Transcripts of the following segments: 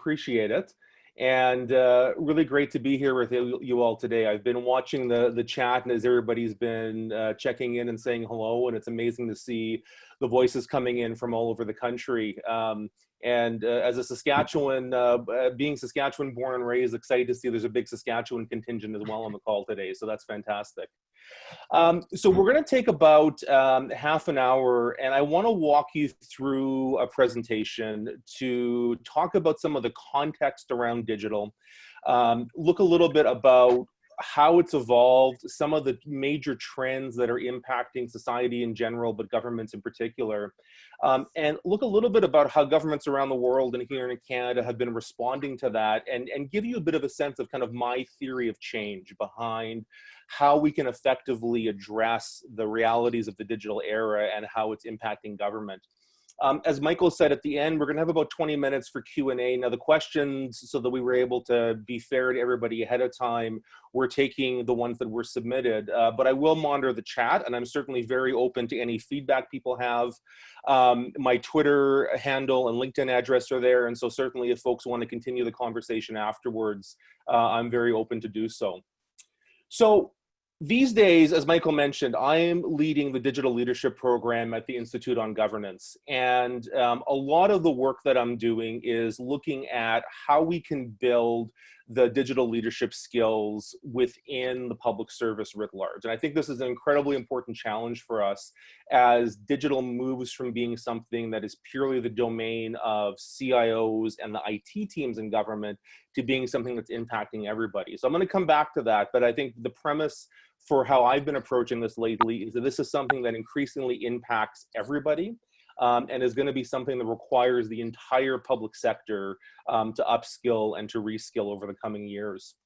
Appreciate it. And really great to be here with you all today. I've been watching the chat, and as everybody's been checking in and saying hello, and it's amazing to see the voices coming in from all over the country. And as a Saskatchewan, being Saskatchewan born and raised, excited to see there's a big Saskatchewan contingent as well on the call today. So that's fantastic. So we're going to take about half an hour, and I want to walk you through a presentation to talk about some of the context around digital, look a little bit about how it's evolved, some of the major trends that are impacting society in general, but governments in particular, and look a little bit about how governments around the world and here in Canada have been responding to that, and give you a bit of a sense of kind of my theory of change behind how we can effectively address the realities of the digital era and how it's impacting government. As Michael said at the end, we're going to have about 20 minutes for Q&A. Now, the questions, so that we were able to be fair to everybody ahead of time, we're taking the ones that were submitted. But I will monitor the chat, and I'm certainly very open to any feedback people have. My Twitter handle and LinkedIn address are there, and so certainly if folks want to continue the conversation afterwards, I'm very open to do so. So, these days, as Michael mentioned, I am leading the digital leadership program at the Institute on Governance. And a lot of the work that I'm doing is looking at how we can build the digital leadership skills within the public service writ large. And I think this is an incredibly important challenge for us as digital moves from being something that is purely the domain of CIOs and the IT teams in government to being something that's impacting everybody. So I'm going to come back to that, but I think the premise for how I've been approaching this lately is that this is something that increasingly impacts everybody, and is going to be something that requires the entire public sector to upskill and to reskill over the coming years.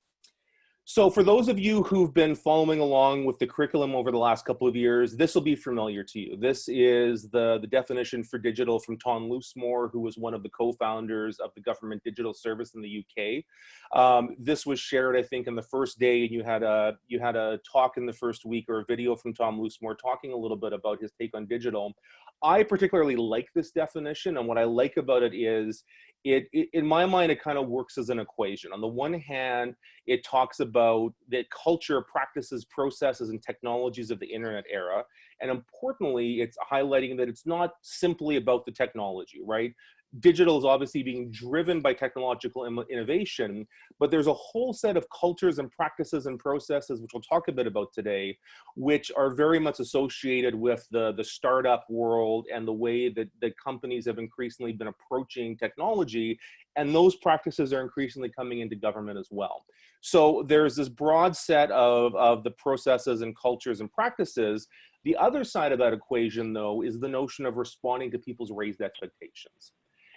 So for those of you who've been following along with the curriculum over the last couple of years, this will be familiar to you. This is the definition for digital from Tom Loosemore, who was one of the co-founders of the Government Digital Service in the UK. This was shared, I think, in the first day, and you had a talk in the first week, or a video from Tom Loosemore talking a little bit about his take on digital. I particularly like this definition, and what I like about it is in my mind, it kind of works as an equation. On the one hand, it talks about the culture, practices, processes, and technologies of the internet era. And importantly, it's highlighting that it's not simply about the technology, right? Digital is obviously being driven by technological innovation, but there's a whole set of cultures and practices and processes, which we'll talk a bit about today, which are very much associated with the startup world and the way that companies have increasingly been approaching technology. And those practices are increasingly coming into government as well. So there's this broad set of the processes and cultures and practices. The other side of that equation, though, is the notion of responding to people's raised expectations.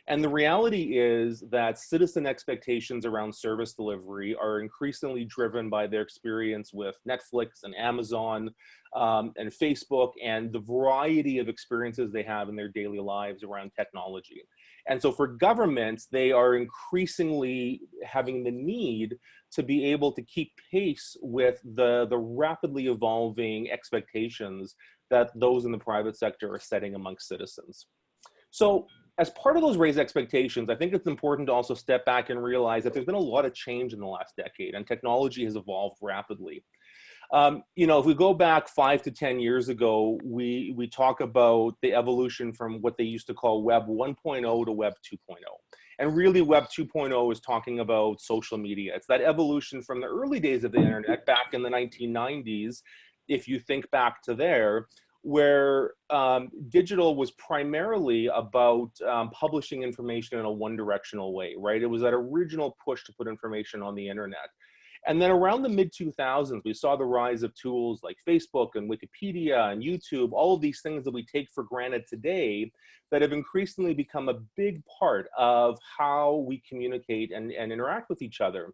And the reality is that citizen expectations around service delivery are increasingly driven by their experience with Netflix and Amazon and Facebook and the variety of experiences they have in their daily lives around technology. And so for governments, they are increasingly having the need to be able to keep pace with the rapidly evolving expectations that those in the private sector are setting amongst citizens. So as part of those raised expectations, I think it's important to also step back and realize that there's been a lot of change in the last decade, and technology has evolved rapidly. You know, if we go back 5 to 10 years ago, we talk about the evolution from what they used to call Web 1.0 to Web 2.0. And really, Web 2.0 is talking about social media. It's that evolution from the early days of the internet back in the 1990s, if you think back to there, where digital was primarily about publishing information in a one-directional way, right? It was that original push to put information on the internet. And then around the mid-2000s, we saw the rise of tools like Facebook and Wikipedia and YouTube, all of these things that we take for granted today that have increasingly become a big part of how we communicate and interact with each other.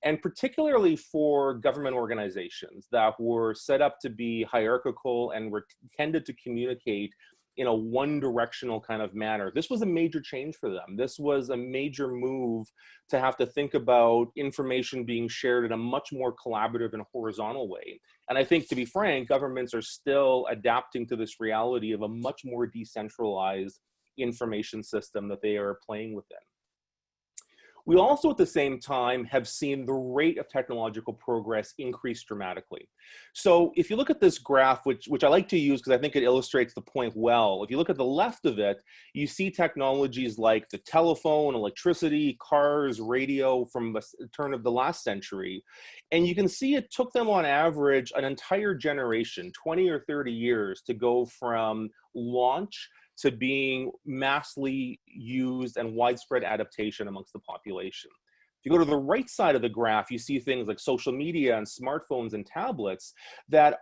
And particularly for government organizations that were set up to be hierarchical and were tended to communicate in a one-directional kind of manner. This was a major change for them. This was a major move to have to think about information being shared in a much more collaborative and horizontal way. And I think, to be frank, governments are still adapting to this reality of a much more decentralized information system that they are playing within. We also, at the same time, have seen the rate of technological progress increase dramatically. So if you look at this graph, which I like to use because I think it illustrates the point well, if you look at the left of it, you see technologies like the telephone, electricity, cars, radio from the turn of the last century. And you can see it took them on average an entire generation, 20 or 30 years, to go from launch to being massively used and widespread adaptation amongst the population. If you go to the right side of the graph, you see things like social media and smartphones and tablets, that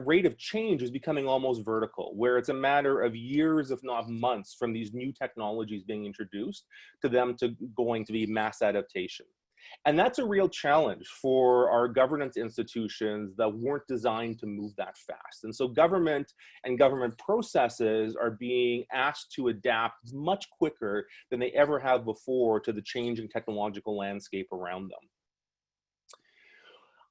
rate of change is becoming almost vertical, where it's a matter of years, if not months, from these new technologies being introduced to them to going to be mass adaptation. And that's a real challenge for our governance institutions that weren't designed to move that fast. And so government and government processes are being asked to adapt much quicker than they ever have before to the changing technological landscape around them.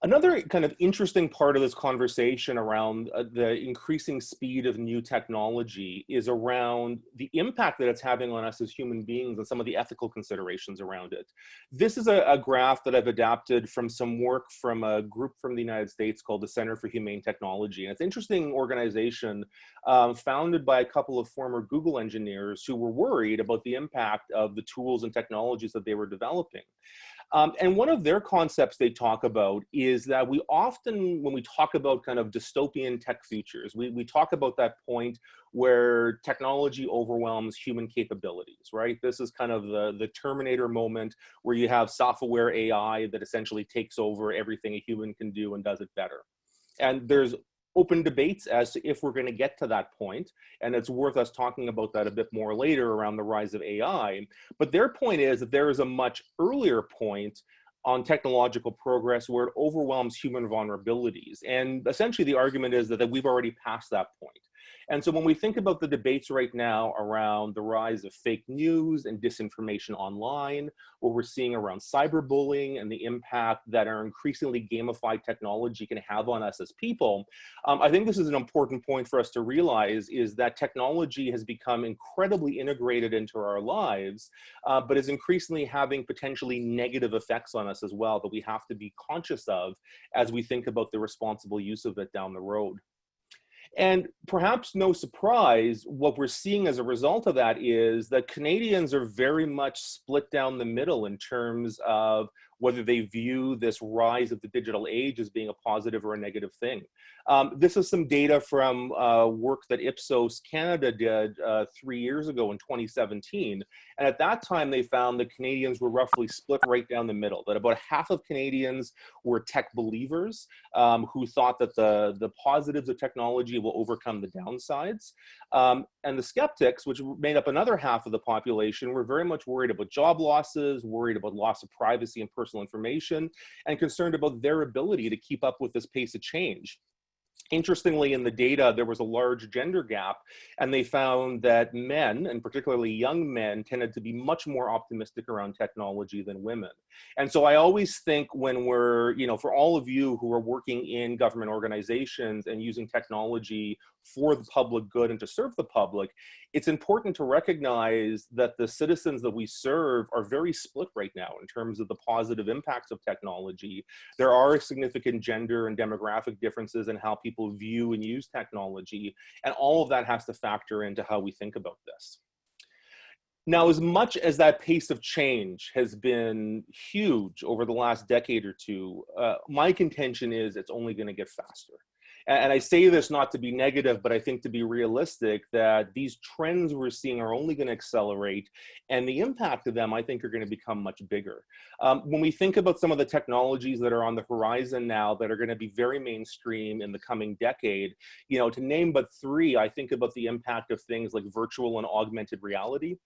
Another kind of interesting part of this conversation around the increasing speed of new technology is around the impact that it's having on us as human beings and some of the ethical considerations around it. This is a graph that I've adapted from some work from a group from the United States called the Center for Humane Technology. And it's an interesting organization founded by a couple of former Google engineers who were worried about the impact of the tools and technologies that they were developing. And one of their concepts they talk about is that we often, when we talk about kind of dystopian tech futures, we talk about that point where technology overwhelms human capabilities, right? This is kind of the Terminator moment where you have self-aware AI that essentially takes over everything a human can do and does it better. And there's open debates as to if we're going to get to that point, and it's worth us talking about that a bit more later around the rise of AI. But their point is that there is a much earlier point on technological progress where it overwhelms human vulnerabilities. And essentially the argument is that we've already passed that point. And so when we think about the debates right now around the rise of fake news and disinformation online, what we're seeing around cyberbullying and the impact that our increasingly gamified technology can have on us as people, I think this is an important point for us to realize is that technology has become incredibly integrated into our lives, but is increasingly having potentially negative effects on us as well that we have to be conscious of as we think about the responsible use of it down the road. And perhaps no surprise, what we're seeing as a result of that is that Canadians are very much split down the middle in terms of whether they view this rise of the digital age as being a positive or a negative thing. This is some data from work that Ipsos Canada did 3 years ago in 2017. And at that time, they found that Canadians were roughly split right down the middle, that about half of Canadians were tech believers who thought that the positives of technology will overcome the downsides. And the skeptics, which made up another half of the population, were very much worried about job losses, worried about loss of privacy and personal information, and concerned about their ability to keep up with this pace of change. Interestingly, in the data, there was a large gender gap, and they found that men, and particularly young men, tended to be much more optimistic around technology than women. And so I always think when we're, for all of you who are working in government organizations and using technology for the public good and to serve the public, it's important to recognize that the citizens that we serve are very split right now in terms of the positive impacts of technology. There are significant gender and demographic differences in how people view and use technology, and all of that has to factor into how we think about this. Now, as much as that pace of change has been huge over the last decade or two, my contention is it's only going to get faster. And I say this not to be negative, but I think to be realistic that these trends we're seeing are only going to accelerate, and the impact of them, I think, are going to become much bigger. When we think about some of the technologies that are on the horizon now that are going to be very mainstream in the coming decade, to name but three, I think about the impact of things like virtual and augmented reality,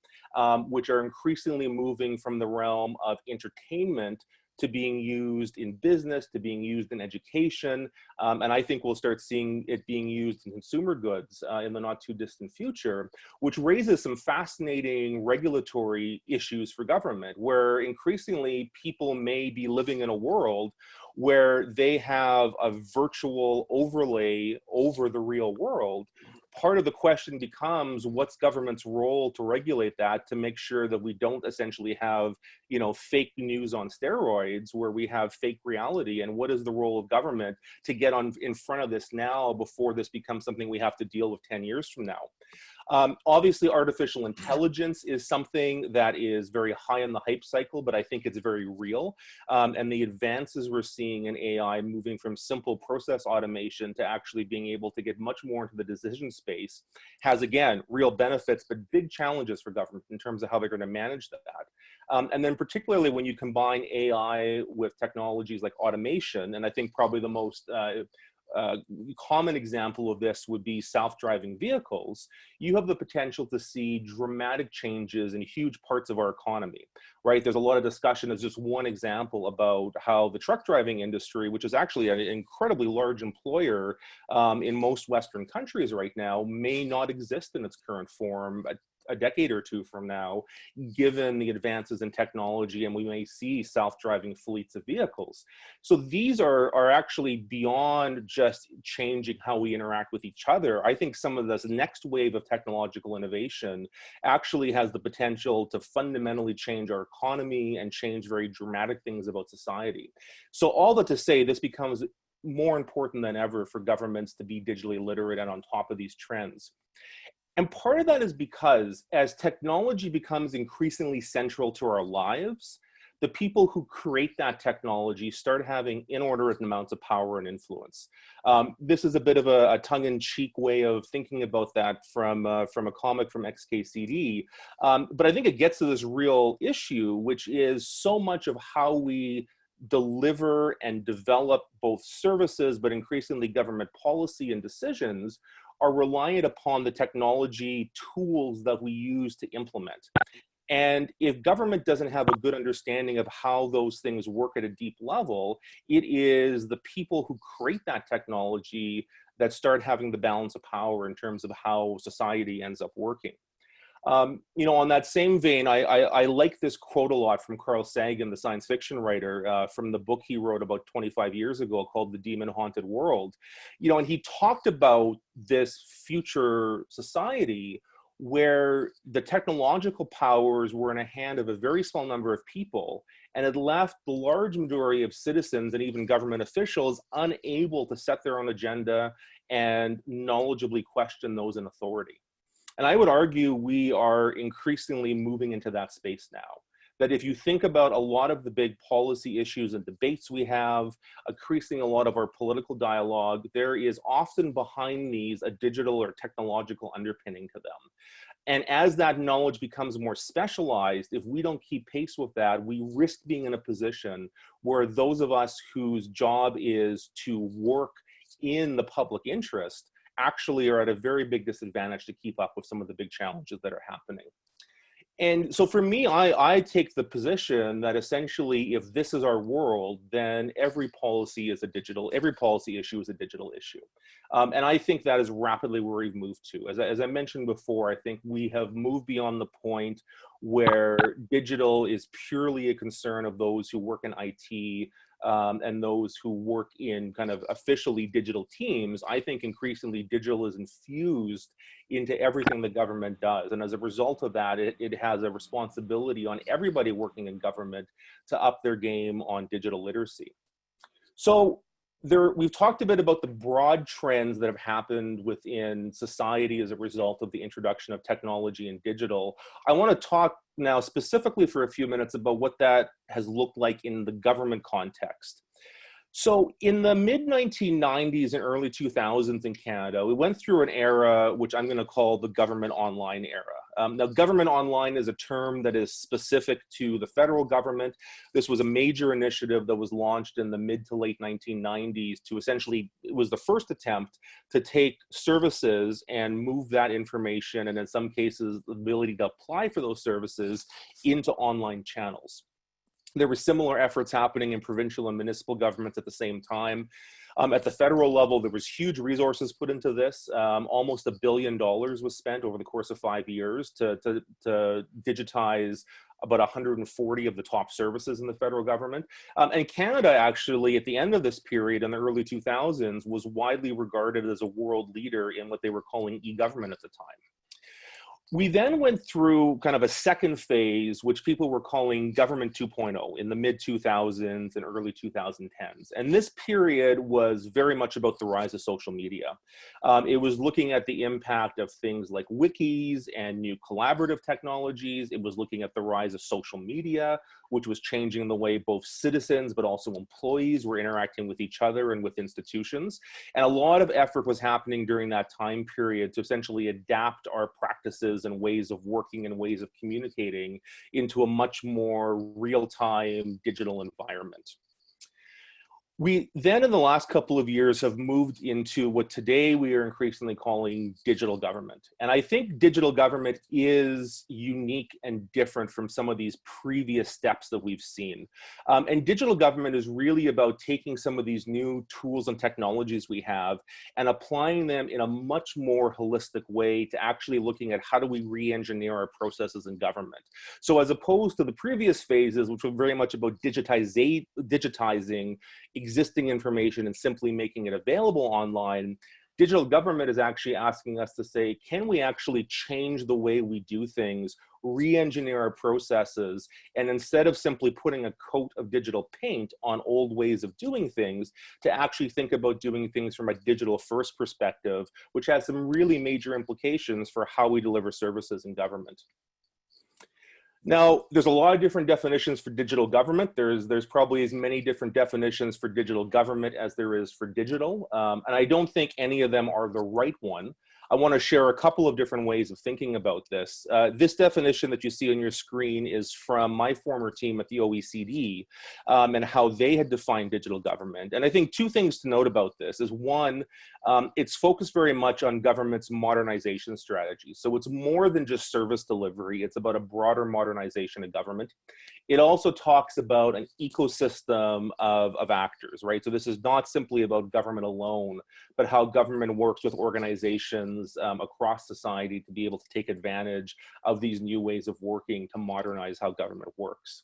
which are increasingly moving from the realm of entertainment to being used in business, to being used in education. And I think we'll start seeing it being used in consumer goods in the not too distant future, which raises some fascinating regulatory issues for government, where increasingly people may be living in a world where they have a virtual overlay over the real world, part of the question becomes, what's government's role to regulate that, to make sure that we don't essentially have, you know, fake news on steroids where we have fake reality? And what is the role of government to get on in front of this now before this becomes something we have to deal with 10 years from now? Obviously, artificial intelligence is something that is very high in the hype cycle, but I think it's very real. And the advances we're seeing in AI, moving from simple process automation to actually being able to get much more into the decision space, has, again, real benefits, but big challenges for government in terms of how they're going to manage that. And then particularly when you combine AI with technologies like automation, and I think probably the most common example of this would be self-driving vehicles, you have the potential to see dramatic changes in huge parts of our economy, right? There's a lot of discussion as just one example about how the truck driving industry, which is actually an incredibly large employer in most Western countries right now, may not exist in its current form a decade or two from now, given the advances in technology, and we may see self-driving fleets of vehicles. So these are actually beyond just changing how we interact with each other. I think some of this next wave of technological innovation actually has the potential to fundamentally change our economy and change very dramatic things about society. So all that to say, this becomes more important than ever for governments to be digitally literate and on top of these trends. And part of that is because as technology becomes increasingly central to our lives, the people who create that technology start having inordinate amounts of power and influence. This is a bit of a tongue-in-cheek way of thinking about that from a comic from XKCD, but I think it gets to this real issue, which is so much of how we deliver and develop both services, but increasingly government policy and decisions, are reliant upon the technology tools that we use to implement. And if government doesn't have a good understanding of how those things work at a deep level, it is the people who create that technology that start having the balance of power in terms of how society ends up working. You know, on that same vein, I like this quote a lot from Carl Sagan, the science fiction writer, from the book he wrote about 25 years ago called The Demon Haunted World. You know, and he talked about this future society where the technological powers were in the hand of a very small number of people, and it left the large majority of citizens and even government officials unable to set their own agenda and knowledgeably question those in authority. And I would argue we are increasingly moving into that space now. That if you think about a lot of the big policy issues and debates we have, increasing a lot of our political dialogue, there is often behind these a digital or technological underpinning to them. And as that knowledge becomes more specialized, if we don't keep pace with that, we risk being in a position where those of us whose job is to work in the public interest actually are at a very big disadvantage to keep up with some of the big challenges that are happening. And so for me, I take the position that essentially if this is our world, then every policy issue is a digital issue. And I think that is rapidly where we've moved to. As I mentioned before, I think we have moved beyond the point where digital is purely a concern of those who work in IT, and those who work in kind of officially digital teams. I think increasingly digital is infused into everything the government does. And as a result of that, it has a responsibility on everybody working in government to up their game on digital literacy. So we've talked a bit about the broad trends that have happened within society as a result of the introduction of technology and digital. I want to talk now specifically for a few minutes about what that has looked like in the government context. So in the mid-1990s and early 2000s in Canada, we went through an era which I'm going to call the government online era. Now, government online is a term that is specific to the federal government. This was a major initiative that was launched in the mid to late 1990s to essentially, it was the first attempt to take services and move that information, and in some cases, the ability to apply for those services into online channels. There were similar efforts happening in provincial and municipal governments at the same time. At the federal level, there was huge resources put into this. Almost $1 billion was spent over the course of 5 years to digitize about 140 of the top services in the federal government. And Canada actually, at the end of this period in the early 2000s, was widely regarded as a world leader in what they were calling e-government at the time. We then went through kind of a second phase, which people were calling Government 2.0 in the mid-2000s and early 2010s. And this period was very much about the rise of social media. It was looking at the impact of things like wikis and new collaborative technologies. It was looking at the rise of social media, which was changing the way both citizens but also employees were interacting with each other and with institutions. And a lot of effort was happening during that time period to essentially adapt our practices and ways of working and ways of communicating into a much more real-time digital environment. We then, in the last couple of years, have moved into what today we are increasingly calling digital government. And I think digital government is unique and different from some of these previous steps that we've seen. And digital government is really about taking some of these new tools and technologies we have and applying them in a much more holistic way to actually looking at how do we re-engineer our processes in government. So as opposed to the previous phases, which were very much about digitizing existing information and simply making it available online, digital government is actually asking us to say, can we actually change the way we do things, re-engineer our processes, and instead of simply putting a coat of digital paint on old ways of doing things, to actually think about doing things from a digital first perspective, which has some really major implications for how we deliver services in government. Now, there's a lot of different definitions for digital government. There's probably as many different definitions for digital government as there is for digital. And I don't think any of them are the right one. I want to share a couple of different ways of thinking about this. This definition that you see on your screen is from my former team at the OECD and how they had defined digital government. And I think two things to note about this is one, it's focused very much on government's modernization strategy. So it's more than just service delivery. It's about a broader modernization of government. It also talks about an ecosystem of actors, right? So this is not simply about government alone, but how government works with organizations across society to be able to take advantage of these new ways of working to modernize how government works.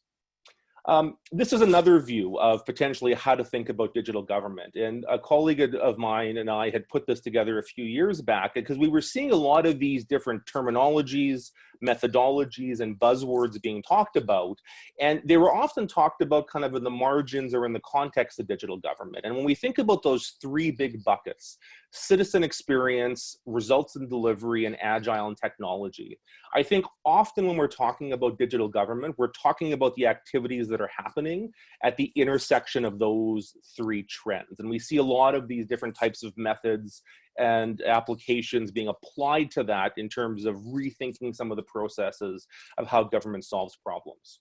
This is another view of potentially how to think about digital government. And a colleague of mine and I had put this together a few years back because we were seeing a lot of these different terminologies, methodologies, and buzzwords being talked about. And they were often talked about kind of in the margins or in the context of digital government. And when we think about those three big buckets, citizen experience, results and delivery, and agile and technology, I think often when we're talking about digital government, we're talking about the activities that are happening at the intersection of those three trends. And we see a lot of these different types of methods and applications being applied to that in terms of rethinking some of the processes of how government solves problems.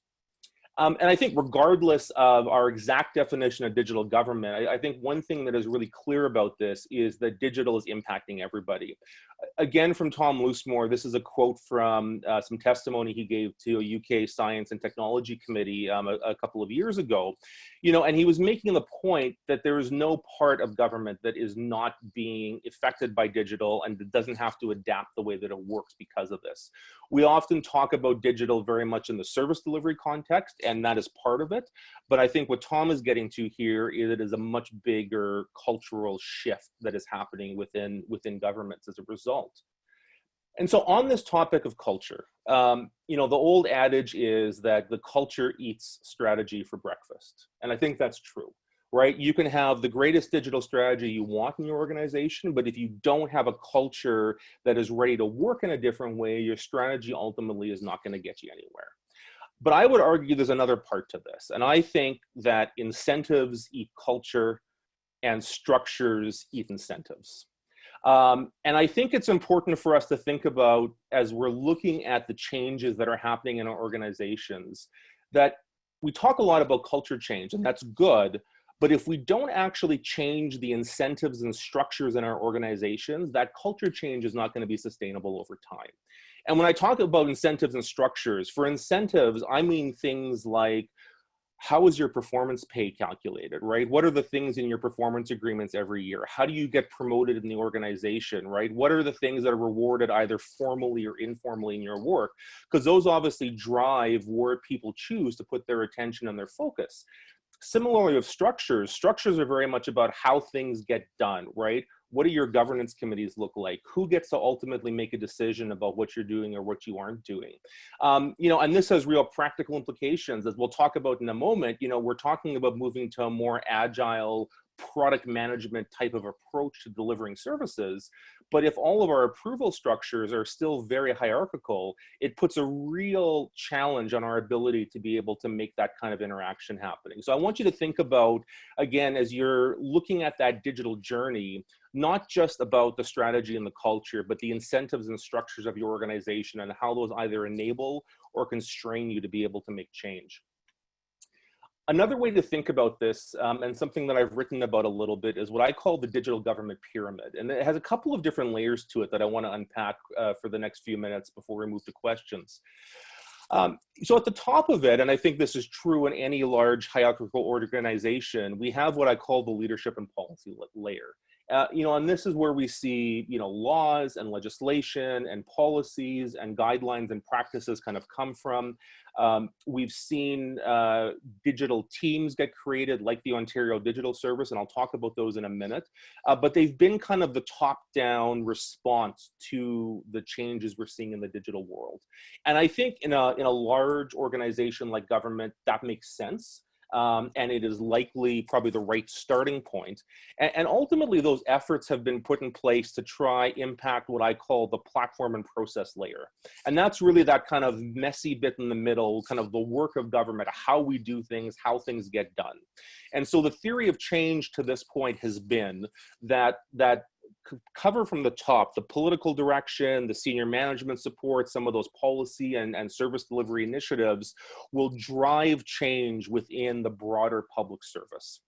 And I think regardless of our exact definition of digital government, I think one thing that is really clear about this is that digital is impacting everybody. Again, from Tom Loosemore, this is a quote from some testimony he gave to a UK Science and Technology Committee a couple of years ago. And he was making the point that there is no part of government that is not being affected by digital and that doesn't have to adapt the way that it works because of this. We often talk about digital very much in the service delivery context, and that is part of it. But I think what Tom is getting to here is it is a much bigger cultural shift that is happening within governments as a result. And so on this topic of culture, the old adage is that the culture eats strategy for breakfast. And I think that's true, right? You can have the greatest digital strategy you want in your organization, but if you don't have a culture that is ready to work in a different way, your strategy ultimately is not going to get you anywhere. But I would argue there's another part to this. And I think that incentives eat culture and structures eat incentives. And I think it's important for us to think about, as we're looking at the changes that are happening in our organizations, that we talk a lot about culture change, and that's good. But if we don't actually change the incentives and structures in our organizations, that culture change is not going to be sustainable over time. And when I talk about incentives and structures, for incentives, I mean things like, how is your performance pay calculated, right? What are the things in your performance agreements every year? How do you get promoted in the organization, right? What are the things that are rewarded either formally or informally in your work? Because those obviously drive where people choose to put their attention and their focus. Similarly with structures, structures are very much about how things get done, right? What do your governance committees look like? Who gets to ultimately make a decision about what you're doing or what you aren't doing? You know, and this has real practical implications, as we'll talk about in a moment. You know, we're talking about moving to a more agile product management type of approach to delivering services. But if all of our approval structures are still very hierarchical, it puts a real challenge on our ability to be able to make that kind of interaction happening. So I want you to think about, again, as you're looking at that digital journey, not just about the strategy and the culture, but the incentives and structures of your organization and how those either enable or constrain you to be able to make change. Another way to think about this, and something that I've written about a little bit, is what I call the digital government pyramid. And it has a couple of different layers to it that I want to unpack for the next few minutes before we move to questions. So at the top of it, and I think this is true in any large hierarchical organization, we have what I call the leadership and policy layer. You know, and this is where we see, you know, laws and legislation and policies and guidelines and practices kind of come from. We've seen digital teams get created, like the Ontario Digital Service, and I'll talk about those in a minute. But they've been kind of the top-down response to the changes we're seeing in the digital world. And I think in a large organization like government, that makes sense. And it is likely probably the right starting point. And ultimately, those efforts have been put in place to try impact what I call the platform and process layer. And that's really that kind of messy bit in the middle, kind of the work of government, how we do things, how things get done. And so the theory of change to this point has been that cover from the top, the political direction, the senior management support, some of those policy and service delivery initiatives will drive change within the broader public service.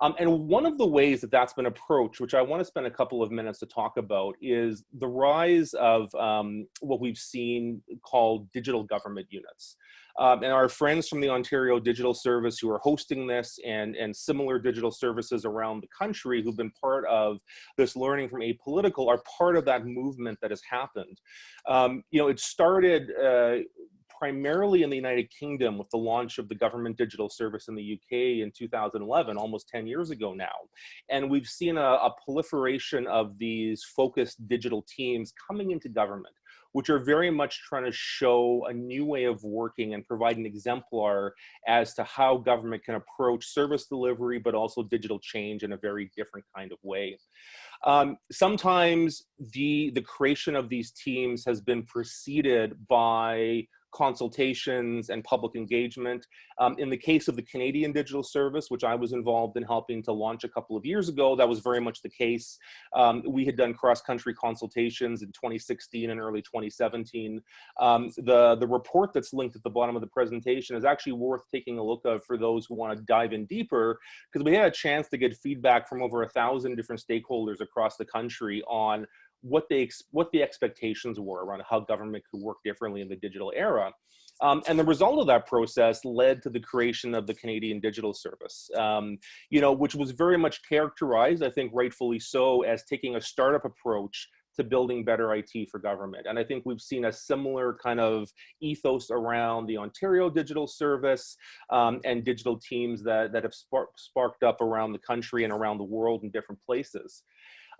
And one of the ways that that's been approached, which I want to spend a couple of minutes to talk about, is the rise of what we've seen called digital government units. And our friends from the Ontario Digital Service who are hosting this and similar digital services around the country who've been part of this learning from apolitical are part of that movement that has happened. You know, it started primarily in the United Kingdom with the launch of the Government Digital Service in the UK in 2011, almost 10 years ago now. And we've seen a proliferation of these focused digital teams coming into government, which are very much trying to show a new way of working and provide an exemplar as to how government can approach service delivery, but also digital change in a very different kind of way. Sometimes the creation of these teams has been preceded by consultations and public engagement. In the case of the Canadian Digital Service, which I was involved in helping to launch a couple of years ago, that was very much the case. We had done cross-country consultations in 2016 and early 2017. The report that's linked at the bottom of the presentation is actually worth taking a look at for those who want to dive in deeper, because we had a chance to get feedback from over 1,000 different stakeholders across the country on what the expectations were around how government could work differently in the digital era. And the result of that process led to the creation of the Canadian Digital Service, you know, which was very much characterized, I think rightfully so, as taking a startup approach to building better IT for government. And I think we've seen a similar kind of ethos around the Ontario Digital Service and digital teams that have sparked up around the country and around the world in different places.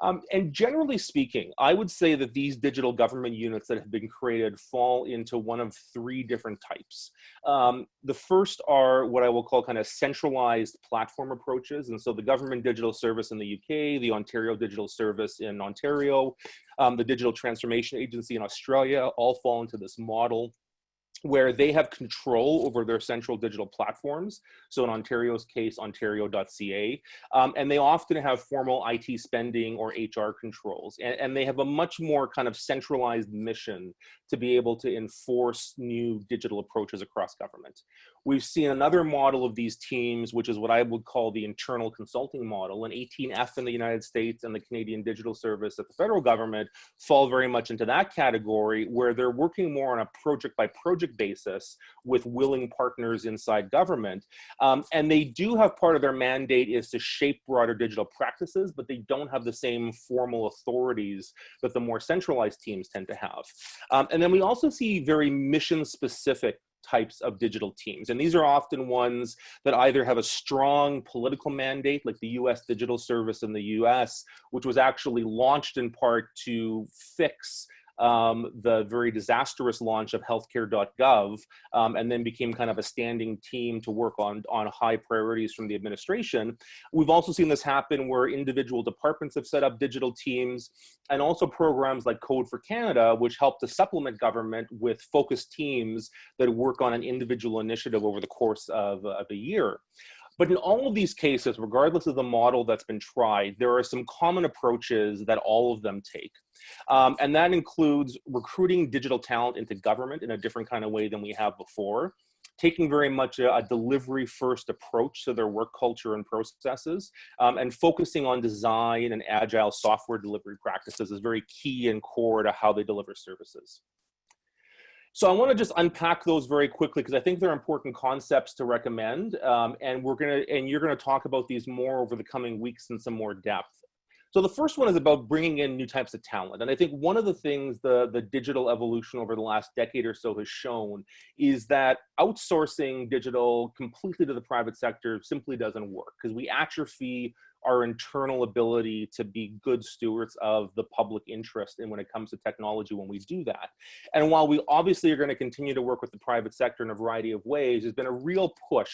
And generally speaking, I would say that these digital government units that have been created fall into one of three different types. The first are what I will call kind of centralized platform approaches. And so the Government Digital Service in the UK, the Ontario Digital Service in Ontario, the Digital Transformation Agency in Australia all fall into this model, where they have control over their central digital platforms. So in Ontario's case, ontario.ca. And they often have formal IT spending or HR controls. And they have a much more kind of centralized mission to be able to enforce new digital approaches across government. We've seen another model of these teams, which is what I would call the internal consulting model, and 18F in the United States and the Canadian Digital Service at the federal government fall very much into that category, where they're working more on a project by project basis with willing partners inside government. And they do have part of their mandate is to shape broader digital practices, but they don't have the same formal authorities that the more centralized teams tend to have. And then we also see very mission specific types of digital teams. And these are often ones that either have a strong political mandate, like the US Digital Service in the US, which was actually launched in part to fix the very disastrous launch of healthcare.gov, and then became kind of a standing team to work on high priorities from the administration. We've also seen this happen where individual departments have set up digital teams, and also programs like Code for Canada, which help to supplement government with focused teams that work on an individual initiative over the course of a year. But in all of these cases, regardless of the model that's been tried, there are some common approaches that all of them take. And that includes recruiting digital talent into government in a different kind of way than we have before, taking very much a delivery first approach to their work culture and processes, and focusing on design and agile software delivery practices is very key and core to how they deliver services. So I want to just unpack those very quickly because I think they're important concepts to recommend, and you're gonna talk about these more over the coming weeks in some more depth. So the first one is about bringing in new types of talent. And I think one of the things the digital evolution over the last decade or so has shown is that outsourcing digital completely to the private sector simply doesn't work, because we atrophy our internal ability to be good stewards of the public interest in when it comes to technology when we do that. And while we obviously are going to continue to work with the private sector in a variety of ways, there's been a real push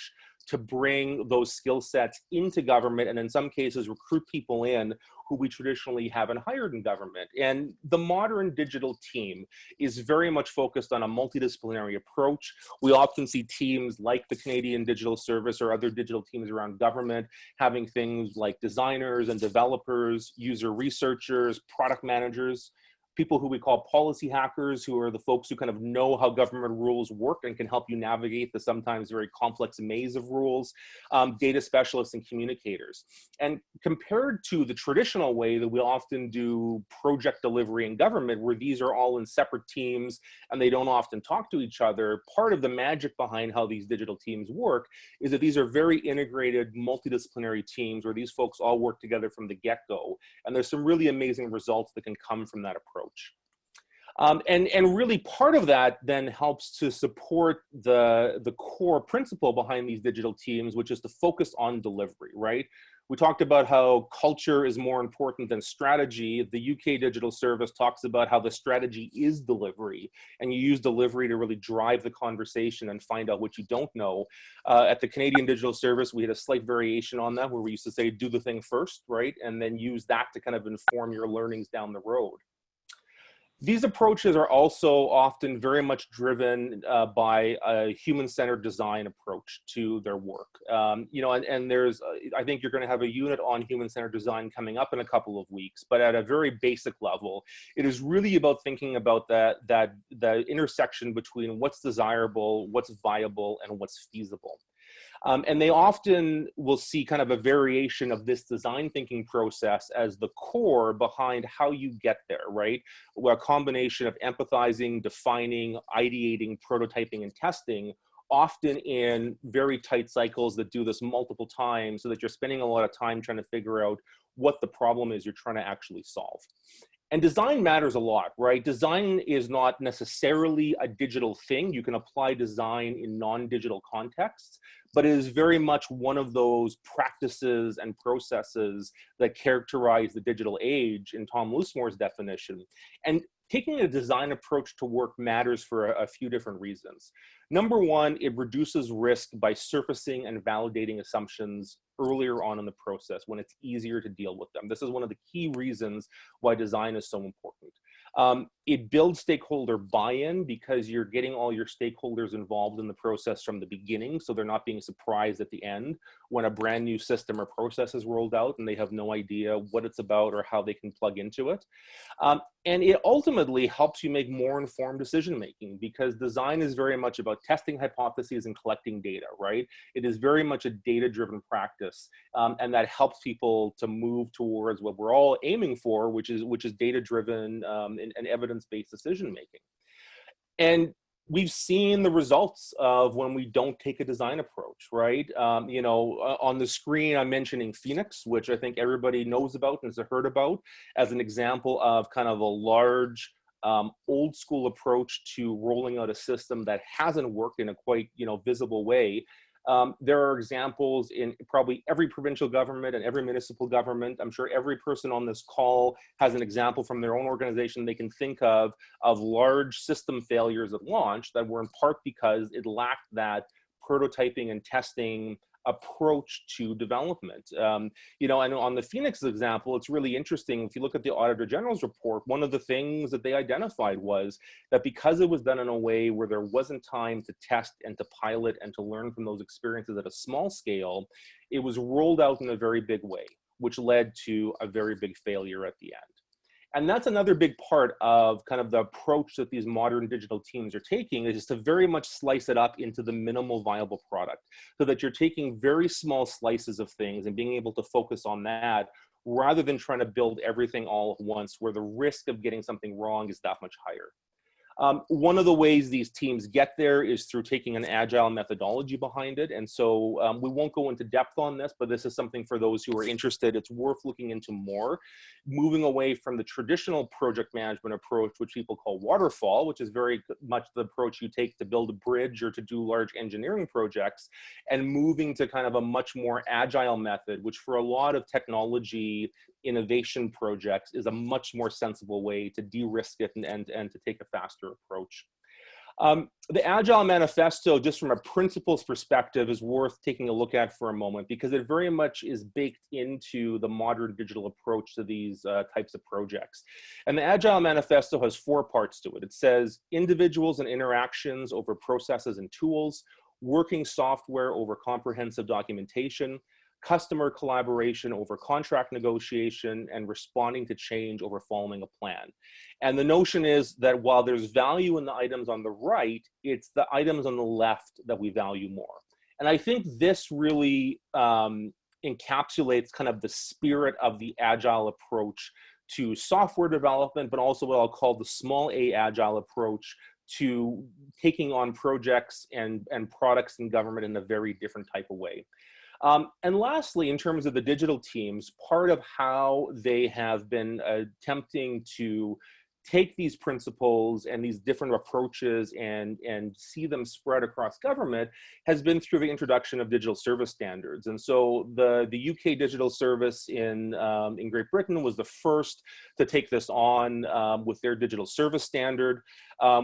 to bring those skill sets into government, and in some cases recruit people in who we traditionally haven't hired in government. And the modern digital team is very much focused on a multidisciplinary approach. We often see teams like the Canadian Digital Service or other digital teams around government having things like designers and developers, user researchers, product managers, people who we call policy hackers, who are the folks who kind of know how government rules work and can help you navigate the sometimes very complex maze of rules, data specialists and communicators. And compared to the traditional way that we often do project delivery in government, where these are all in separate teams and they don't often talk to each other, part of the magic behind how these digital teams work is that these are very integrated, multidisciplinary teams where these folks all work together from the get-go. And there's some really amazing results that can come from that approach. And really part of that then helps to support the core principle behind these digital teams, which is to focus on delivery, right? We talked about how culture is more important than strategy. The UK Digital Service talks about how the strategy is delivery, and you use delivery to really drive the conversation and find out what you don't know. At the Canadian Digital Service, we had a slight variation on that, where we used to say, do the thing first, right? And then use that to kind of inform your learnings down the road. These approaches are also often very much driven by a human-centered design approach to their work. You know, and there's, I think you're going to have a unit on human-centered design coming up in a couple of weeks, but at a very basic level, it is really about thinking about the intersection between what's desirable, what's viable, and what's feasible. And they often will see kind of a variation of this design thinking process as the core behind how you get there, right? Where a combination of empathizing, defining, ideating, prototyping, and testing, often in very tight cycles that do this multiple times, so that you're spending a lot of time trying to figure out what the problem is you're trying to actually solve. And design matters a lot, right? Design is not necessarily a digital thing. You can apply design in non-digital contexts, but it is very much one of those practices and processes that characterize the digital age in Tom Loosemore's definition. And taking a design approach to work matters for a few different reasons. Number one, it reduces risk by surfacing and validating assumptions earlier on in the process when it's easier to deal with them. This is one of the key reasons why design is so important. It builds stakeholder buy-in because you're getting all your stakeholders involved in the process from the beginning, so they're not being surprised at the end when a brand new system or process is rolled out and they have no idea what it's about or how they can plug into it. And it ultimately helps you make more informed decision making, because design is very much about testing hypotheses and collecting data, right? It is very much a data-driven practice, and that helps people to move towards what we're all aiming for, which is data-driven and evidence-based decision making. And we've seen the results of when we don't take a design approach, right? You know, on the screen, I'm mentioning Phoenix, which I think everybody knows about and has heard about as an example of kind of a large, old school approach to rolling out a system that hasn't worked in a quite, you know, visible way. There are examples in probably every provincial government and every municipal government. I'm sure every person on this call has an example from their own organization they can think of large system failures at launch that were in part because it lacked that prototyping and testing approach to development. You know, and on the Phoenix example, it's really interesting. If you look at the Auditor General's report, one of the things that they identified was that because it was done in a way where there wasn't time to test and to pilot and to learn from those experiences at a small scale, it was rolled out in a very big way, which led to a very big failure at the end. And that's another big part of kind of the approach that these modern digital teams are taking, is to very much slice it up into the minimal viable product, so that you're taking very small slices of things and being able to focus on that rather than trying to build everything all at once, where the risk of getting something wrong is that much higher. One of the ways these teams get there is through taking an agile methodology behind it. And so we won't go into depth on this, but this is something for those who are interested. It's worth looking into more. Moving away from the traditional project management approach, which people call waterfall, which is very much the approach you take to build a bridge or to do large engineering projects, and moving to kind of a much more agile method, which for a lot of technology innovation projects is a much more sensible way to de-risk it and to take a faster approach. The Agile Manifesto, just from a principles perspective, is worth taking a look at for a moment, because it very much is baked into the modern digital approach to these types of projects. And the Agile Manifesto has 4 parts to it. It says individuals and interactions over processes and tools, working software over comprehensive documentation, customer collaboration over contract negotiation, and responding to change over following a plan. And the notion is that while there's value in the items on the right, it's the items on the left that we value more. And I think this really encapsulates kind of the spirit of the agile approach to software development, but also what I'll call the small a agile approach to taking on projects and products in government in a very different type of way. And lastly, in terms of the digital teams, part of how they have been attempting to take these principles and these different approaches and see them spread across government has been through the introduction of digital service standards. And so the UK digital service in Great Britain was the first to take this on with their digital service standard.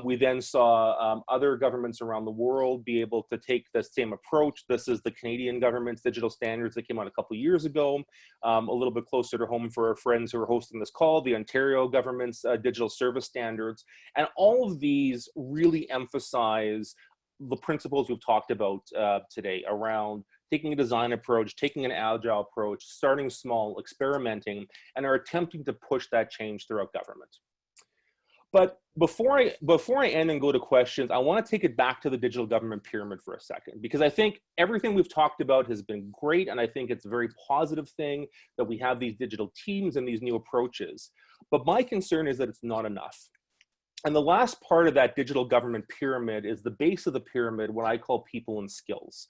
We then saw other governments around the world be able to take the same approach. This is the Canadian government's digital standards that came out a couple of years ago. A little bit closer to home for our friends who are hosting this call, the Ontario government's digital service standards. And all of these really emphasize the principles we've talked about today around taking a design approach, taking an agile approach, starting small, experimenting, and are attempting to push that change throughout government. But before I end and go to questions, I want to take it back to the digital government pyramid for a second, because I think everything we've talked about has been great, and I think it's a very positive thing that we have these digital teams and these new approaches. But my concern is that it's not enough. And the last part of that digital government pyramid is the base of the pyramid, what I call people and skills.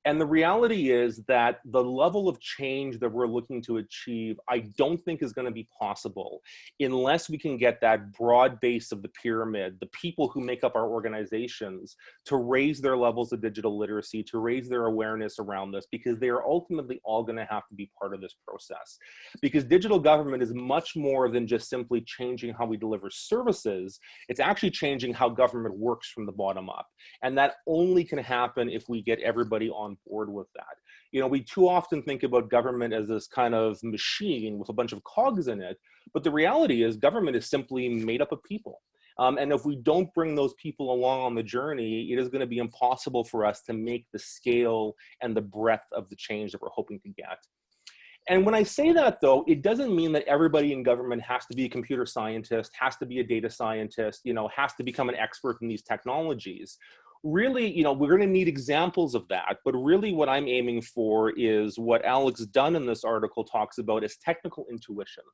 And the reality is that the level of change that we're looking to achieve, I don't think is going to be possible unless we can get that broad base of the pyramid, the people who make up our organizations, to raise their levels of digital literacy, to raise their awareness around this, because they are ultimately all going to have to be part of this process. Because digital government is much more than just simply changing how we deliver services. It's actually changing how government works from the bottom up. And that only can happen if we get everybody on on board with that. You know, we too often think about government as this kind of machine with a bunch of cogs in it, but the reality is government is simply made up of people. And if we don't bring those people along on the journey, it is going to be impossible for us to make the scale and the breadth of the change that we're hoping to get. And when I say that, though, it doesn't mean that everybody in government has to be a computer scientist, has to be a data scientist, you know, has to become an expert in these technologies. Really, you know, we're going to need examples of that. But really what I'm aiming for is what Alex Dunn in this article talks about is technical intuition.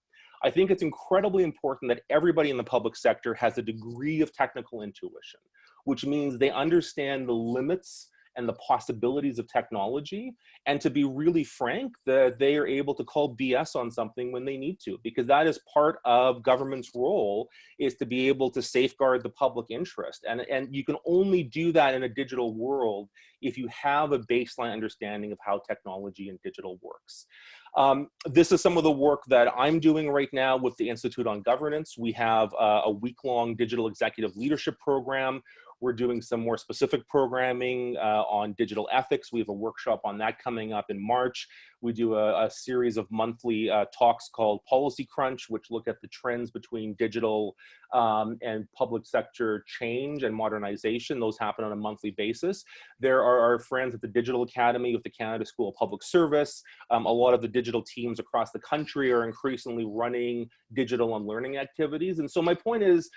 I think it's incredibly important that everybody in the public sector has a degree of technical intuition, which means they understand the limits and the possibilities of technology, and to be really frank, that they are able to call BS on something when they need to, because that is part of government's role, is to be able to safeguard the public interest. And you can only do that in a digital world if you have a baseline understanding of how technology and digital works. This is some of the work that I'm doing right now with the Institute on Governance. We have a week-long digital executive leadership program. We're doing some more specific programming on digital ethics. We have a workshop on that coming up in March. We do a series of monthly talks called Policy Crunch, which look at the trends between digital and public sector change and modernization. Those happen on a monthly basis. There are our friends at the Digital Academy with the Canada School of Public Service. A lot of the digital teams across the country are increasingly running digital and learning activities. And so my point is,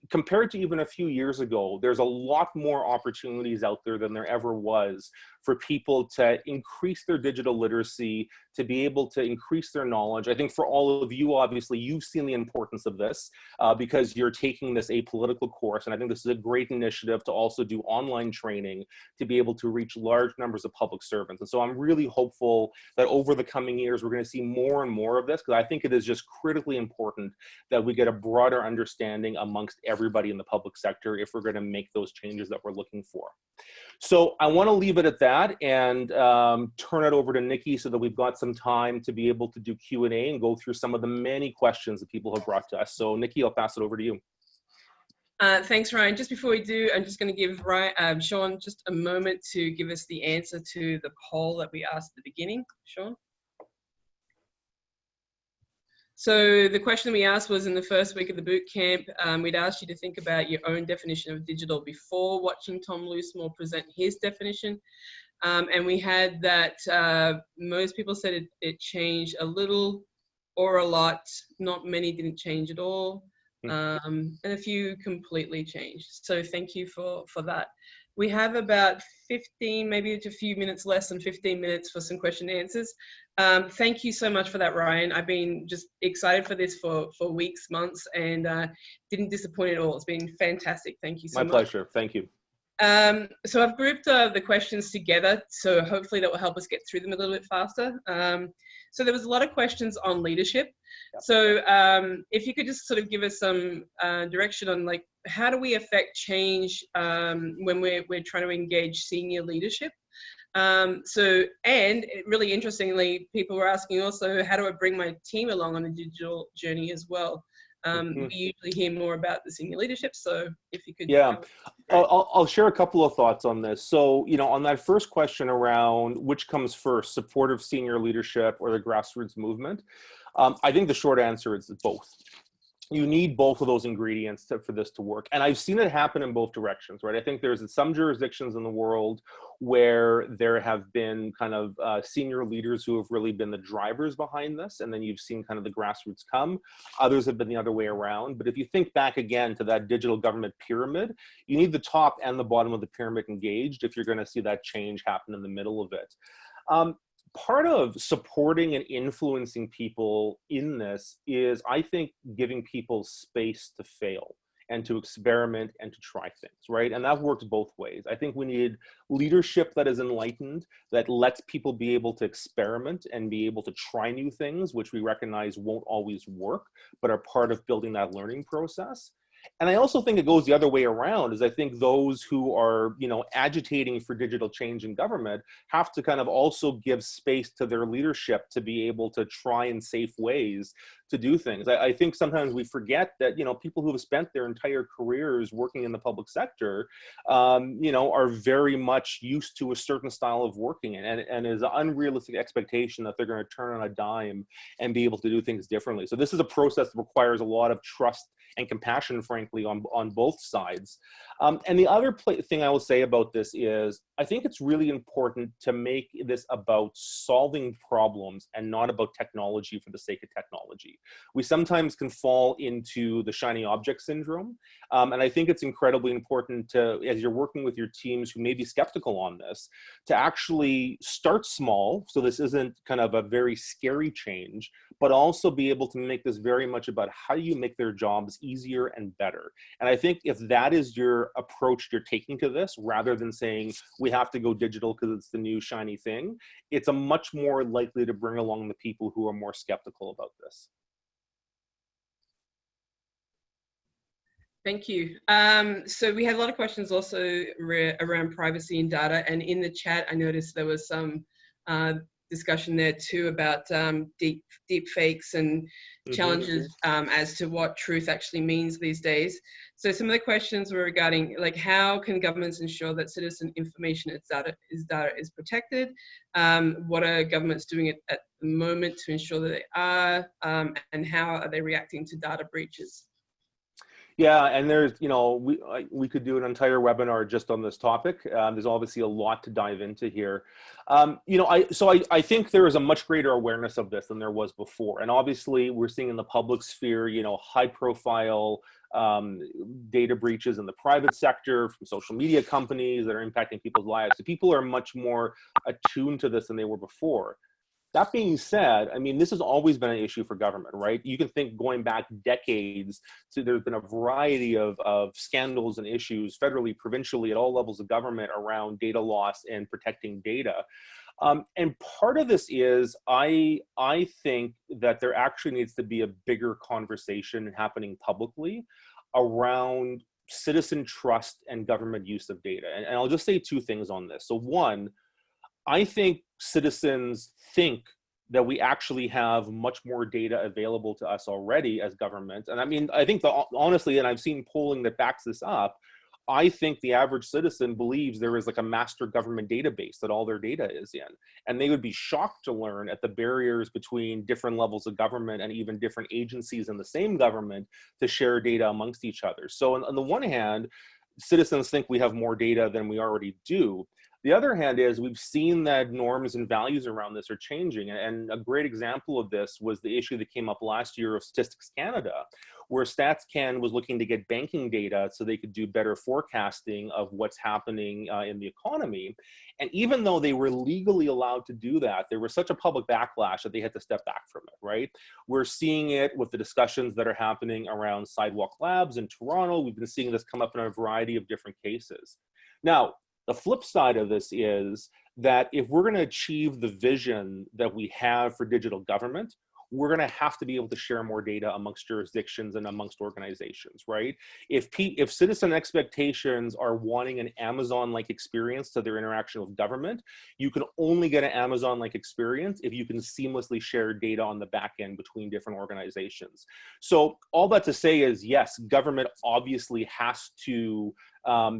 compared to even a few years ago, there's a lot more opportunities out there than there ever was for people to increase their digital literacy, to be able to increase their knowledge. I think for all of you, obviously, you've seen the importance of this because you're taking this apolitical course. And I think this is a great initiative to also do online training to be able to reach large numbers of public servants. And so I'm really hopeful that over the coming years, we're going to see more and more of this, because I think it is just critically important that we get a broader understanding amongst everybody in the public sector if we're going to make those changes that we're looking for. So I want to leave it at that and turn it over to Nikki so that we've got some time to be able to do Q&A and go through some of the many questions that people have brought to us. So Nikki, I'll pass it over to you. Thanks, Ryan. Just before we do, I'm just going to give Sean just a moment to give us the answer to the poll that we asked at the beginning. Sean? So the question we asked was, in the first week of the boot camp, we'd asked you to think about your own definition of digital before watching Tom Loosemore present his definition. And we had that most people said it changed a little or a lot. Not many didn't change at all. And a few completely changed. So thank you for that. We have about 15, maybe it's a few minutes, less than 15 minutes for some question and answers. Thank you so much for that, Ryan. I've been just excited for this for weeks, months, and didn't disappoint at all. It's been fantastic. Thank you so much. My pleasure. Thank you. So I've grouped the questions together, so hopefully that will help us get through them a little bit faster. So there was a lot of questions on leadership. Yep. So if you could just sort of give us some direction on, like, how do we affect change when we're trying to engage senior leadership? And really interestingly, people were asking also, how do I bring my team along on the digital journey as well? We usually hear more about the senior leadership, so if you could. Yeah, I'll share a couple of thoughts on this. So, you know, on that first question around which comes first, supportive senior leadership or the grassroots movement, I think the short answer is both. You need both of those ingredients for this to work. And I've seen it happen in both directions, right? I think there's some jurisdictions in the world where there have been kind of senior leaders who have really been the drivers behind this. And then you've seen kind of the grassroots come. Others have been the other way around. But if you think back again to that digital government pyramid, you need the top and the bottom of the pyramid engaged if you're going to see that change happen in the middle of it. Part of supporting and influencing people in this is, I think, giving people space to fail and to experiment and to try things, right? And that works both ways. I think we need leadership that is enlightened, that lets people be able to experiment and be able to try new things, which we recognize won't always work, but are part of building that learning process. And I also think it goes the other way around, is I think those who are, you know, agitating for digital change in government have to kind of also give space to their leadership to be able to try in safe ways to do things. I think sometimes we forget that, you know, people who have spent their entire careers working in the public sector, you know, are very much used to a certain style of working, and is an unrealistic expectation that they're going to turn on a dime and be able to do things differently. So this is a process that requires a lot of trust and compassion, frankly, on both sides. And the other thing I will say about this is, I think it's really important to make this about solving problems and not about technology for the sake of technology. We sometimes can fall into the shiny object syndrome. And I think it's incredibly important to, as you're working with your teams who may be skeptical on this, to actually start small. So this isn't kind of a very scary change, but also be able to make this very much about how you make their jobs easier and better. And I think if that is your approach you're taking to this, rather than saying we have to go digital because it's the new shiny thing, it's a much more likely to bring along the people who are more skeptical about this. Thank you. So we had a lot of questions also around privacy and data, and in the chat I noticed there was some discussion there too about deep fakes and challenges as to what truth actually means these days. So some of the questions were regarding, like, how can governments ensure that citizen information is protected? What are governments doing at the moment to ensure that they are, and how are they reacting to data breaches? Yeah, and there's, you know, we could do an entire webinar just on this topic. There's obviously a lot to dive into here. You know, I think there is a much greater awareness of this than there was before. And obviously we're seeing in the public sphere, you know, high profile data breaches in the private sector from social media companies that are impacting people's lives. So people are much more attuned to this than they were before. That being said, I mean, this has always been an issue for government, right? You can think going back decades, so there's been a variety of scandals and issues federally, provincially, at all levels of government around data loss and protecting data. And part of this is, I think that there actually needs to be a bigger conversation happening publicly around citizen trust and government use of data. And I'll just say two things on this. So one, I think citizens think that we actually have much more data available to us already as government. And I mean, I think honestly, and I've seen polling that backs this up, I think the average citizen believes there is like a master government database that all their data is in. And they would be shocked to learn at the barriers between different levels of government and even different agencies in the same government to share data amongst each other. So on the one hand, citizens think we have more data than we already do. The other hand is, we've seen that norms and values around this are changing. And a great example of this was the issue that came up last year of Statistics Canada, where StatsCan was looking to get banking data so they could do better forecasting of what's happening in the economy. And even though they were legally allowed to do that, there was such a public backlash that they had to step back from it, right? We're seeing it with the discussions that are happening around Sidewalk Labs in Toronto. We've been seeing this come up in a variety of different cases. Now, the flip side of this is that if we're going to achieve the vision that we have for digital government, we're going to have to be able to share more data amongst jurisdictions and amongst organizations, right? If citizen expectations are wanting an Amazon-like experience to their interaction with government, you can only get an Amazon-like experience if you can seamlessly share data on the back end between different organizations. So all that to say is, yes, government obviously has to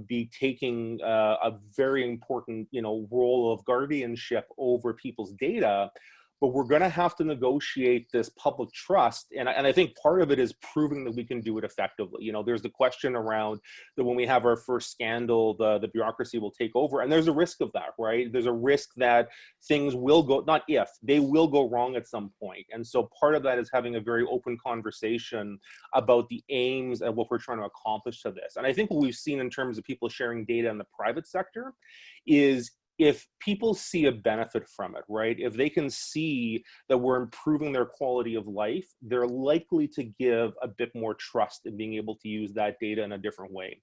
be taking a very important, you know, role of guardianship over people's data. But we're going to have to negotiate this public trust. And I think part of it is proving that we can do it effectively. You know, there's the question around that when we have our first scandal, the bureaucracy will take over. And there's a risk of that, right? There's a risk that things will go, not if, they will go wrong at some point. And so part of that is having a very open conversation about the aims and what we're trying to accomplish to this. And I think what we've seen in terms of people sharing data in the private sector is, if people see a benefit from it, right? If they can see that we're improving their quality of life, they're likely to give a bit more trust in being able to use that data in a different way.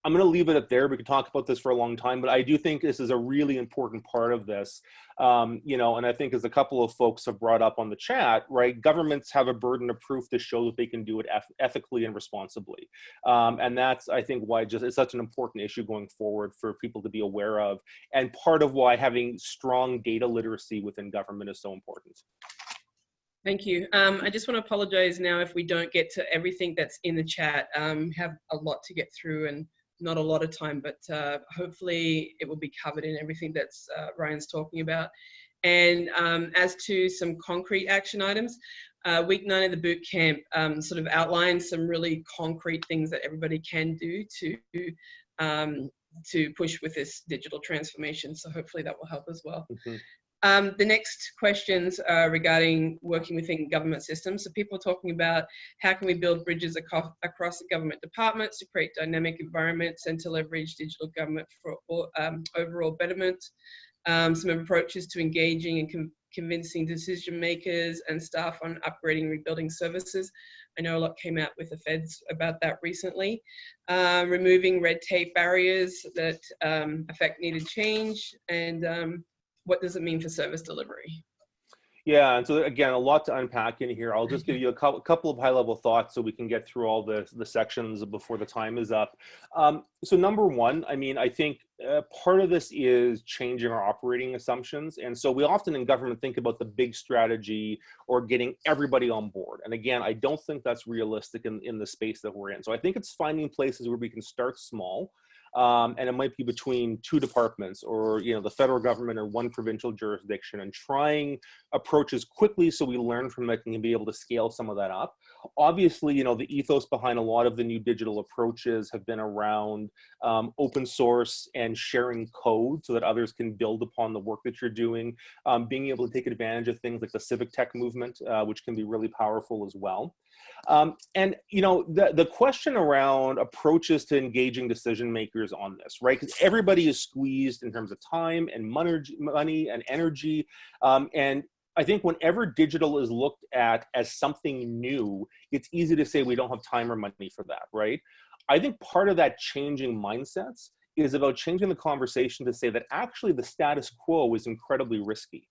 I'm going to leave it at there. We could talk about this for a long time, but I do think this is a really important part of this. You know, and I think, as a couple of folks have brought up on the chat, right, governments have a burden of proof to show that they can do it ethically and responsibly. And that's, I think, why it's such an important issue going forward for people to be aware of, and part of why having strong data literacy within government is so important. Thank you. I just want to apologize now if we don't get to everything that's in the chat. Have a lot to get through and not a lot of time, but hopefully it will be covered in everything that's Ryan's talking about. And as to some concrete action items, week 9 of the boot camp sort of outlines some really concrete things that everybody can do to push with this digital transformation. So hopefully that will help as well. Mm-hmm. The next questions are regarding working within government systems. So people are talking about how can we build bridges across the government departments to create dynamic environments and to leverage digital government for overall betterment. Some approaches to engaging and convincing decision makers and staff on upgrading and rebuilding services. I know a lot came out with the feds about that recently. Removing red tape barriers that affect needed change, and what does it mean for service delivery? Yeah, and so again, a lot to unpack in here. I'll just give you a couple of high-level thoughts so we can get through all the sections before the time is up. So number one, I mean, I think part of this is changing our operating assumptions. And so we often in government think about the big strategy or getting everybody on board. And again, I don't think that's realistic in the space that we're in. So I think it's finding places where we can start small. And it might be between 2 departments or, the federal government or 1 provincial jurisdiction, and trying approaches quickly so we learn from it and can be able to scale some of that up. Obviously, the ethos behind a lot of the new digital approaches have been around open source and sharing code so that others can build upon the work that you're doing, being able to take advantage of things like the civic tech movement, which can be really powerful as well. And the question around approaches to engaging decision makers on this, right? Because everybody is squeezed in terms of time and money and energy. And I think whenever digital is looked at as something new, it's easy to say we don't have time or money for that, right? I think part of that changing mindsets is about changing the conversation to say that actually the status quo is incredibly risky.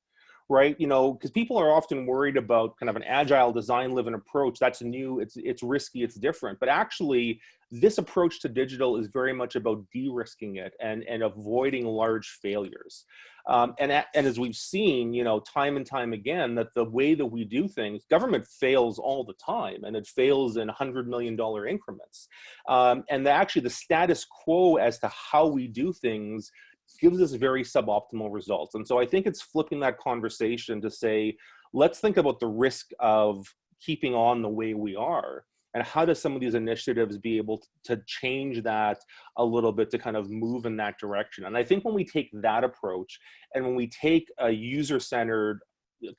Right, because people are often worried about kind of an agile design live approach. That's new, it's risky, it's different. But actually, this approach to digital is very much about de-risking it and avoiding large failures. And as we've seen, time and time again, that the way that we do things, government fails all the time, and it fails in $100 million increments. And actually, the status quo as to how we do things gives us very suboptimal results. And so I think it's flipping that conversation to say, let's think about the risk of keeping on the way we are, and how does some of these initiatives be able to change that a little bit to kind of move in that direction. And I think when we take that approach, and when we take a user-centered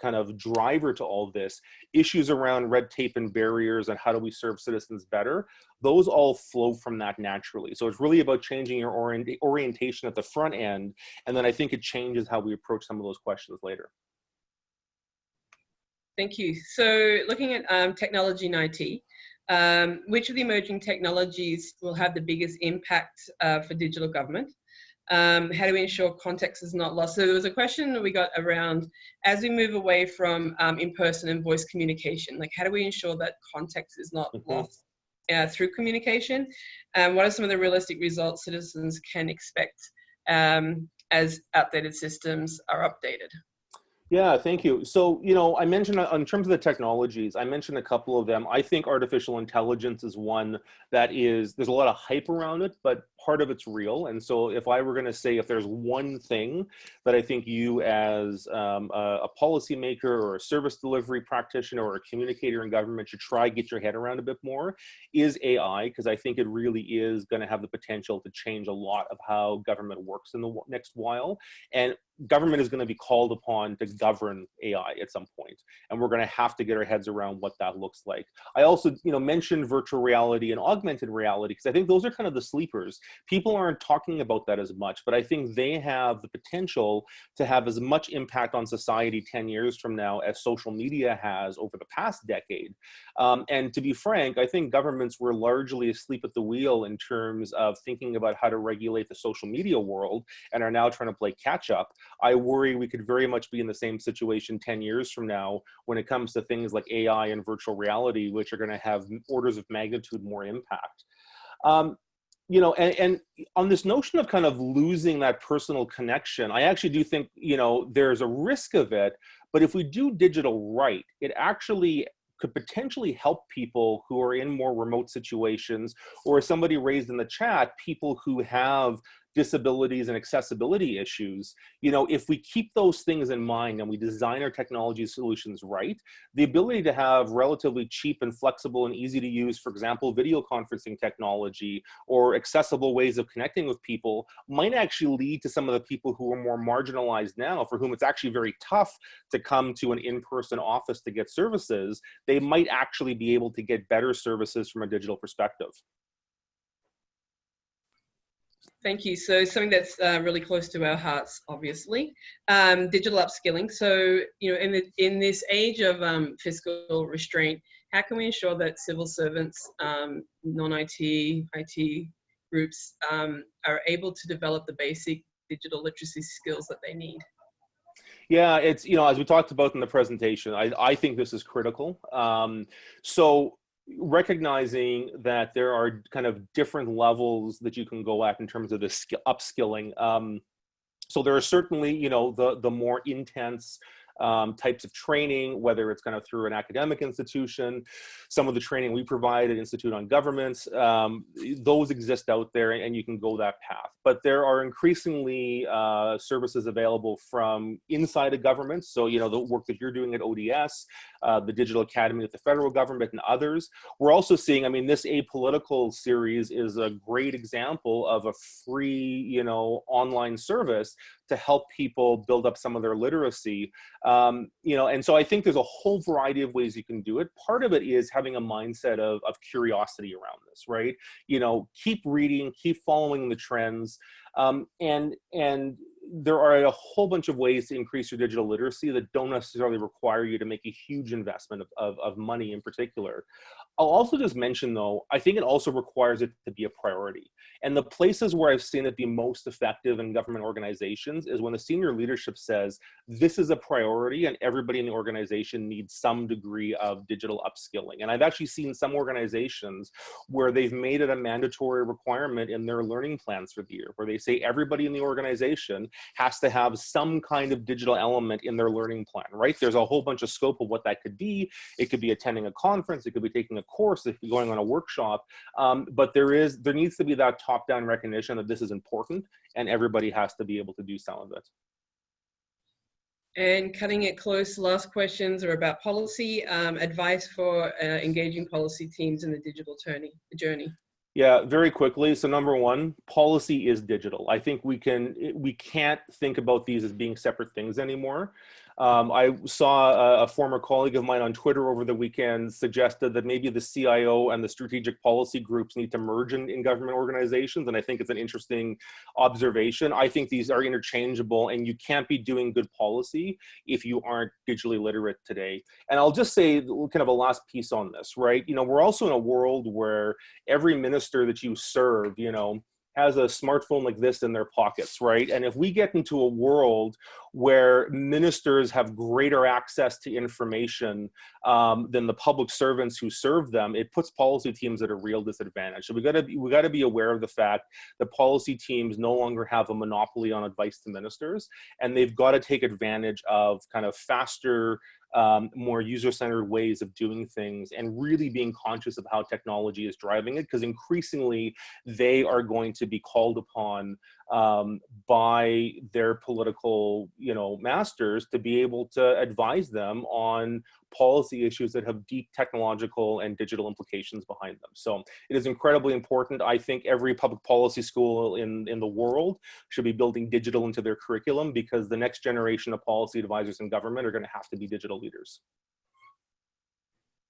kind of driver to all this, issues around red tape and barriers and how do we serve citizens better, those all flow from that naturally. So it's really about changing your orientation at the front end, and then I think it changes how we approach some of those questions later. Thank you. So looking at technology and IT, which of the emerging technologies will have the biggest impact for digital government? How do we ensure context is not lost? So there was a question that we got around, as we move away from in-person and voice communication, like how do we ensure that context is not lost through communication? What are some of the realistic results citizens can expect as outdated systems are updated? Yeah, thank you. So, I mentioned in terms of the technologies, I mentioned a couple of them. I think artificial intelligence is one that there's a lot of hype around it, but part of it's real. And so if I were going to say, if there's one thing that I think you as a policymaker or a service delivery practitioner or a communicator in government should try get your head around a bit more, is AI, because I think it really is going to have the potential to change a lot of how government works in the next while. And government is going to be called upon to govern AI at some point, and we're going to have to get our heads around what that looks like. I also, mentioned virtual reality and augmented reality, because I think those are kind of the sleepers. People aren't talking about that as much, but I think they have the potential to have as much impact on society 10 years from now as social media has over the past decade. And to be frank, I think governments were largely asleep at the wheel in terms of thinking about how to regulate the social media world, and are now trying to play catch up. I worry we could very much be in the same situation 10 years from now when it comes to things like AI and virtual reality, which are going to have orders of magnitude more impact. you know, and on this notion of kind of losing that personal connection, I actually do think, you know, there's a risk of it, but if we do digital right, it actually could potentially help people who are in more remote situations, or as somebody raised in the chat, people who have disabilities and accessibility issues. You know, if we keep those things in mind and we design our technology solutions right, the ability to have relatively cheap and flexible and easy to use, for example, video conferencing technology or accessible ways of connecting with people might actually lead to some of the people who are more marginalized now, for whom it's actually very tough to come to an in-person office to get services. They might actually be able to get better services from a digital perspective. Thank you. So something that's really close to our hearts, obviously, digital upskilling. So, you know, in this age of fiscal restraint, how can we ensure that civil servants, non-IT, IT groups are able to develop the basic digital literacy skills that they need? Yeah, it's, you know, as we talked about in the presentation, I think this is critical. So recognizing that there are kind of different levels that you can go at in terms of the upskilling. So there are certainly, you know, the more intense types of training, whether it's kind of through an academic institution, some of the training we provide at Institute on Governments, those exist out there and you can go that path. But there are increasingly services available from inside of government. So, you know, the work that you're doing at ODS, the Digital Academy with the federal government and others. We're also seeing, I mean, this Apolitical series is a great example of a free, you know, online service to help people build up some of their literacy. You know, and so I think there's a whole variety of ways you can do it. Part of it is having a mindset of curiosity around this, right? You know, keep reading, keep following the trends. And there are a whole bunch of ways to increase your digital literacy that don't necessarily require you to make a huge investment of money in particular. I'll also just mention though, I think it also requires it to be a priority. And the places where I've seen it be most effective in government organizations is when the senior leadership says, this is a priority and everybody in the organization needs some degree of digital upskilling. And I've actually seen some organizations where they've made it a mandatory requirement in their learning plans for the year, where they say everybody in the organization has to have some kind of digital element in their learning plan, right? There's a whole bunch of scope of what that could be. It could be attending a conference, it could be taking a course, it could be going on a workshop, but there needs to be that top-down recognition that this is important and everybody has to be able to do some of it. And cutting it close, last questions are about policy, advice for engaging policy teams in the digital journey. Yeah, very quickly. So number one, policy is digital. I think we can't think about these as being separate things anymore. I saw a former colleague of mine on Twitter over the weekend suggested that maybe the CIO and the strategic policy groups need to merge in government organizations. And I think it's an interesting observation. I think these are interchangeable and you can't be doing good policy if you aren't digitally literate today. And I'll just say kind of a last piece on this, right? You know, we're also in a world where every minister that you serve, you know, has a smartphone like this in their pockets, right? And if we get into a world where ministers have greater access to information than the public servants who serve them, it puts policy teams at a real disadvantage. So we got to be aware of the fact that policy teams no longer have a monopoly on advice to ministers, and they've got to take advantage of kind of faster, more user-centered ways of doing things and really being conscious of how technology is driving it, because increasingly they are going to be called upon by their political, you know, masters to be able to advise them on policy issues that have deep technological and digital implications behind them. So it is incredibly important. I think every public policy school in the world should be building digital into their curriculum, because the next generation of policy advisors in government are going to have to be digital leaders.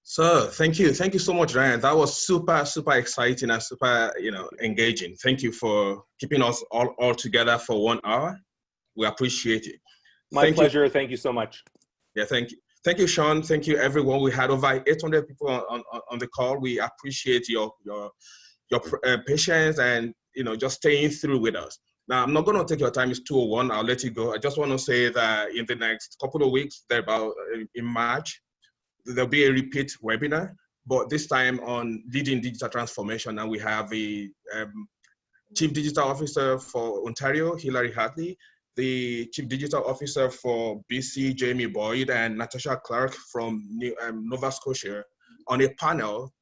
So thank you so much, Ryan. That was super exciting and super, you know, engaging. Thank you for keeping us all together for 1 hour. We appreciate it. My pleasure. Thank you so much. Yeah, thank you, Sean. Thank you, everyone. We had over 800 people on the call. We appreciate your patience and, you know, just staying through with us. Now, I'm not going to take your time. It's 2:01. I'll let you go. I just want to say that in the next couple of weeks, in March, there'll be a repeat webinar, but this time on leading digital transformation, and we have a Chief Digital Officer for Ontario, Hilary Hartley, the Chief Digital Officer for BC, Jamie Boyd, and Natasha Clark from Nova Scotia on a panel,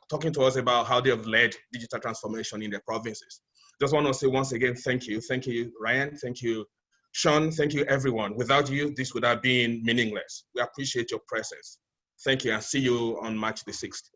talking to us about how they have led digital transformation in their provinces. Just want to say once again, thank you. Thank you, Ryan. Thank you, Sean. Thank you, everyone. Without you, this would have been meaningless. We appreciate your presence. Thank you, and see you on March the 6th.